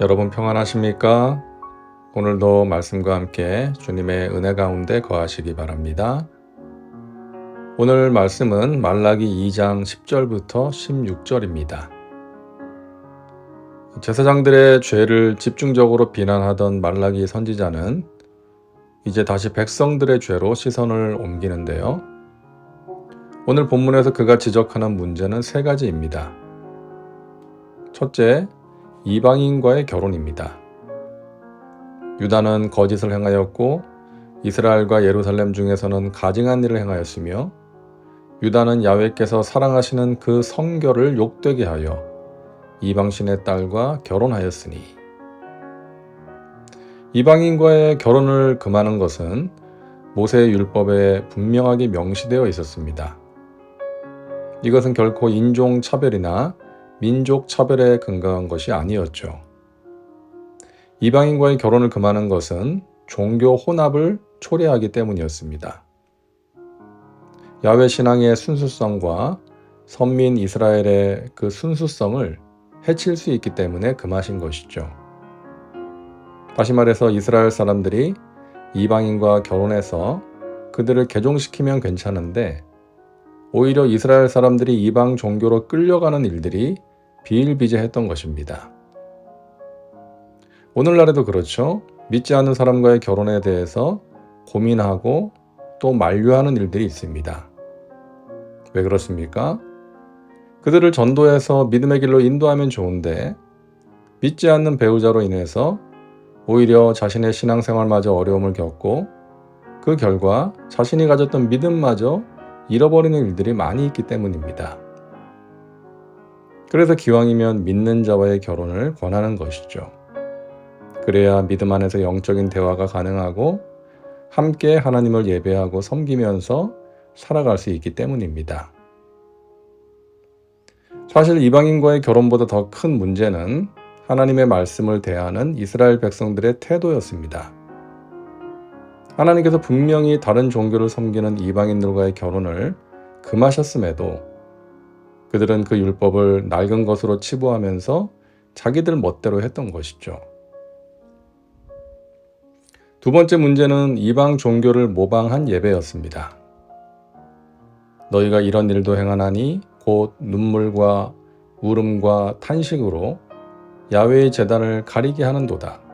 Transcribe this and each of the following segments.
여러분 평안하십니까? 오늘도 말씀과 함께 주님의 은혜 가운데 거하시기 바랍니다. 오늘 말씀은 말라기 2장 10절부터 16절입니다. 제사장들의 죄를 집중적으로 비난하던 말라기 선지자는 이제 다시 백성들의 죄로 시선을 옮기는데요. 오늘 본문에서 그가 지적하는 문제는 세 가지입니다. 첫째, 이방인과의 결혼입니다. 유다는 거짓을 행하였고 이스라엘과 예루살렘 중에서는 가증한 일을 행하였으며 유다는 야훼께서 사랑하시는 그 성결을 욕되게 하여 이방신의 딸과 결혼하였으니, 이방인과의 결혼을 금하는 것은 모세의 율법에 분명하게 명시되어 있었습니다. 이것은 결코 인종차별이나 민족 차별에 근거한 것이 아니었죠. 이방인과의 결혼을 금하는 것은 종교 혼합을 초래하기 때문이었습니다. 야훼 신앙의 순수성과 선민 이스라엘의 그 순수성을 해칠 수 있기 때문에 금하신 것이죠. 다시 말해서 이스라엘 사람들이 이방인과 결혼해서 그들을 개종시키면 괜찮은데 오히려 이스라엘 사람들이 이방 종교로 끌려가는 일들이 비일비재했던 것입니다. 오늘날에도 그렇죠. 믿지 않는 사람과의 결혼에 대해서 고민하고 또 만류하는 일들이 있습니다. 왜 그렇습니까? 그들을 전도해서 믿음의 길로 인도하면 좋은데 믿지 않는 배우자로 인해서 오히려 자신의 신앙생활마저 어려움을 겪고 그 결과 자신이 가졌던 믿음마저 잃어버리는 일들이 많이 있기 때문입니다. 그래서 기왕이면 믿는 자와의 결혼을 권하는 것이죠. 그래야 믿음 안에서 영적인 대화가 가능하고 함께 하나님을 예배하고 섬기면서 살아갈 수 있기 때문입니다. 사실 이방인과의 결혼보다 더 큰 문제는 하나님의 말씀을 대하는 이스라엘 백성들의 태도였습니다. 하나님께서 분명히 다른 종교를 섬기는 이방인들과의 결혼을 금하셨음에도 그들은 그 율법을 낡은 것으로 치부하면서 자기들 멋대로 했던 것이죠. 두 번째 문제는 이방 종교를 모방한 예배였습니다. 너희가 이런 일도 행하나니 곧 눈물과 울음과 탄식으로 야훼의 제단을 가리게 하는도다.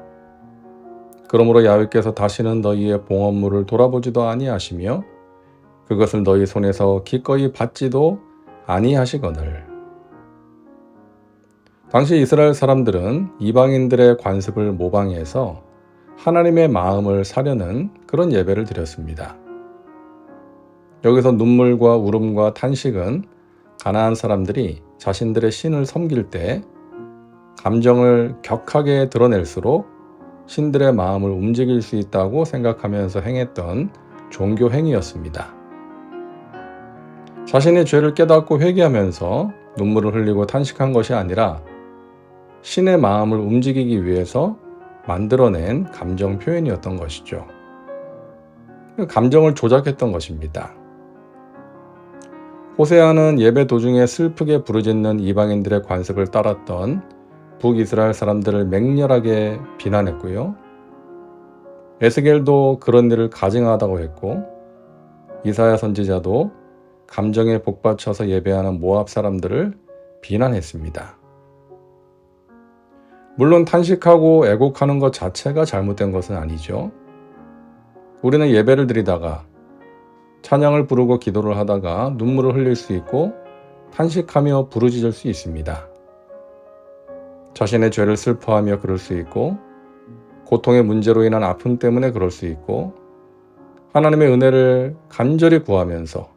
그러므로 야훼께서 다시는 너희의 봉헌물을 돌아보지도 아니하시며 그것을 너희 손에서 기꺼이 받지도 아니하시거늘. 당시 이스라엘 사람들은 이방인들의 관습을 모방해서 하나님의 마음을 사려는 그런 예배를 드렸습니다. 여기서 눈물과 울음과 탄식은 가나안 사람들이 자신들의 신을 섬길 때 감정을 격하게 드러낼수록 신들의 마음을 움직일 수 있다고 생각하면서 행했던 종교 행위였습니다. 자신의 죄를 깨닫고 회개하면서 눈물을 흘리고 탄식한 것이 아니라 신의 마음을 움직이기 위해서 만들어낸 감정 표현이었던 것이죠. 감정을 조작했던 것입니다. 호세아는 예배 도중에 슬프게 부르짖는 이방인들의 관습을 따랐던 북이스라엘 사람들을 맹렬하게 비난했고요. 에스겔도 그런 일을 가증하다고 했고 이사야 선지자도 감정에 복받쳐서 예배하는 모압 사람들을 비난했습니다. 물론 탄식하고 애곡하는 것 자체가 잘못된 것은 아니죠. 우리는 예배를 드리다가 찬양을 부르고 기도를 하다가 눈물을 흘릴 수 있고 탄식하며 부르짖을 수 있습니다. 자신의 죄를 슬퍼하며 그럴 수 있고 고통의 문제로 인한 아픔 때문에 그럴 수 있고 하나님의 은혜를 간절히 구하면서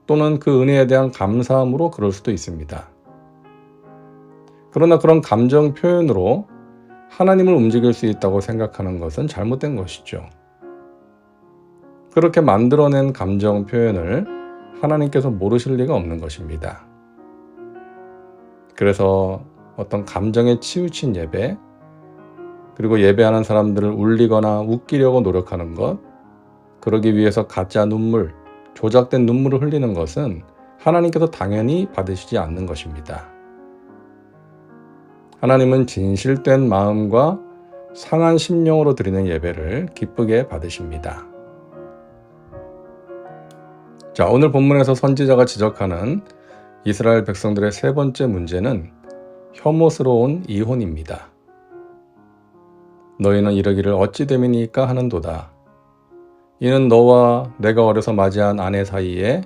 또는 그 은혜에 대한 감사함으로 그럴 수도 있습니다. 그러나 그런 감정 표현으로 하나님을 움직일 수 있다고 생각하는 것은 잘못된 것이죠. 그렇게 만들어낸 감정 표현을 하나님께서 모르실 리가 없는 것입니다. 그래서 어떤 감정에 치우친 예배, 그리고 예배하는 사람들을 울리거나 웃기려고 노력하는 것, 그러기 위해서 가짜 눈물, 조작된 눈물을 흘리는 것은 하나님께서 당연히 받으시지 않는 것입니다. 하나님은 진실된 마음과 상한 심령으로 드리는 예배를 기쁘게 받으십니다. 자, 오늘 본문에서 선지자가 지적하는 이스라엘 백성들의 세 번째 문제는 혐오스러운 이혼입니다. 너희는 이르기를 어찌 됨이니까 하는도다. 이는 너와 내가 어려서 맞이한 아내 사이에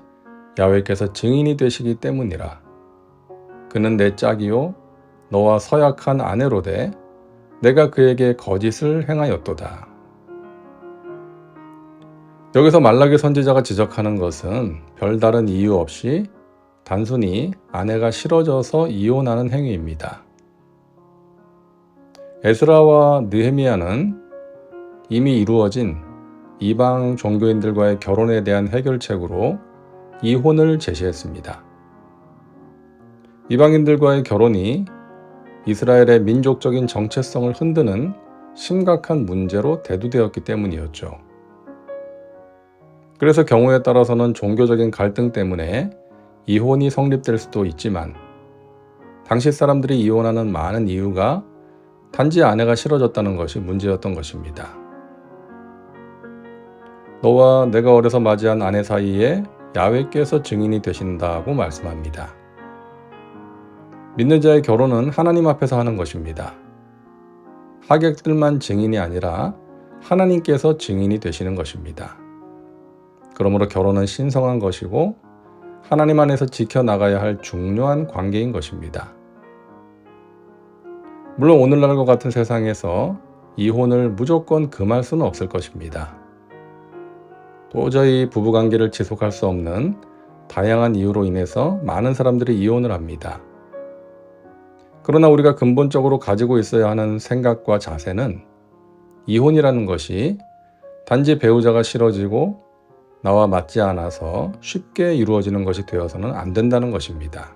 야훼께서 증인이 되시기 때문이라. 그는 내 짝이요 너와 서약한 아내로되 내가 그에게 거짓을 행하였도다. 여기서 말라기 선지자가 지적하는 것은 별다른 이유 없이 단순히 아내가 싫어져서 이혼하는 행위입니다. 에스라와 느헤미야는 이미 이루어진 이방 종교인들과의 결혼에 대한 해결책으로 이혼을 제시했습니다. 이방인들과의 결혼이 이스라엘의 민족적인 정체성을 흔드는 심각한 문제로 대두되었기 때문이었죠. 그래서 경우에 따라서는 종교적인 갈등 때문에 이혼이 성립될 수도 있지만 당시 사람들이 이혼하는 많은 이유가 단지 아내가 싫어졌다는 것이 문제였던 것입니다. 너와 내가 어려서 맞이한 아내 사이에 야훼께서 증인이 되신다고 말씀합니다. 믿는 자의 결혼은 하나님 앞에서 하는 것입니다. 하객들만 증인이 아니라 하나님께서 증인이 되시는 것입니다. 그러므로 결혼은 신성한 것이고 하나님 안에서 지켜나가야 할 중요한 관계인 것입니다. 물론 오늘날과 같은 세상에서 이혼을 무조건 금할 수는 없을 것입니다. 도저히 부부관계를 지속할 수 없는 다양한 이유로 인해서 많은 사람들이 이혼을 합니다. 그러나 우리가 근본적으로 가지고 있어야 하는 생각과 자세는 이혼이라는 것이 단지 배우자가 싫어지고 나와 맞지 않아서 쉽게 이루어지는 것이 되어서는 안 된다는 것입니다.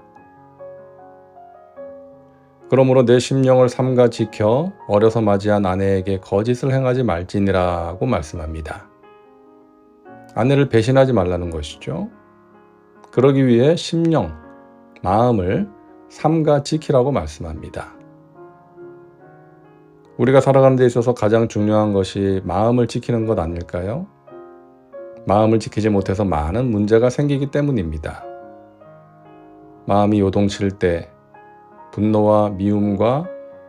그러므로 내 심령을 삼가 지켜 어려서 맞이한 아내에게 거짓을 행하지 말지니라고 말씀합니다. 아내를 배신하지 말라는 것이죠. 그러기 위해 심령, 마음을 삼가 지키라고 말씀합니다. 우리가 살아가는 데 있어서 가장 중요한 것이 마음을 지키는 것 아닐까요? 마음을 지키지 못해서 많은 문제가 생기기 때문입니다. 마음이 요동칠 때, 분노와 미움과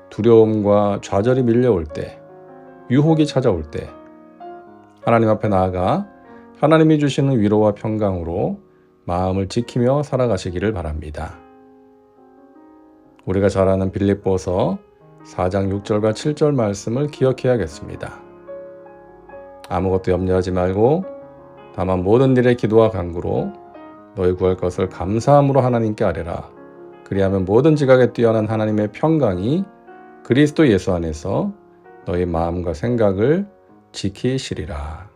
두려움과 좌절이 밀려올 때, 유혹이 찾아올 때, 하나님 앞에 나아가 하나님이 주시는 위로와 평강으로 마음을 지키며 살아가시기를 바랍니다. 우리가 잘 아는 빌립보서 4장 6절과 7절 말씀을 기억해야겠습니다. 아무것도 염려하지 말고 다만 모든 일에 기도와 간구로 너희 구할 것을 감사함으로 하나님께 아뢰라. 그리하면 모든 지각에 뛰어난 하나님의 평강이 그리스도 예수 안에서 너희 마음과 생각을 지키시리라.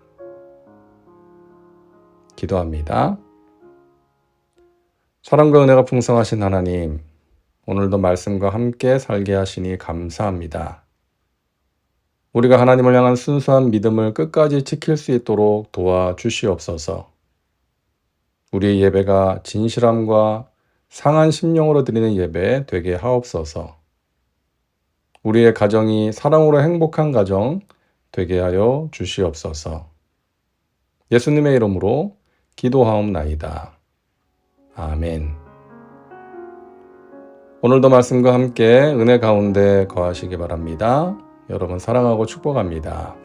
기도합니다. 사랑과 은혜가 풍성하신 하나님, 오늘도 말씀과 함께 살게 하시니 감사합니다. 우리가 하나님을 향한 순수한 믿음을 끝까지 지킬 수 있도록 도와주시옵소서. 우리의 예배가 진실함과 상한 심령으로 드리는 예배 되게 하옵소서. 우리의 가정이 사랑으로 행복한 가정 되게 하여 주시옵소서. 예수님의 이름으로 기도하옵나이다. 아멘. 오늘도 말씀과 함께 은혜 가운데 거하시기 바랍니다. 여러분 사랑하고 축복합니다.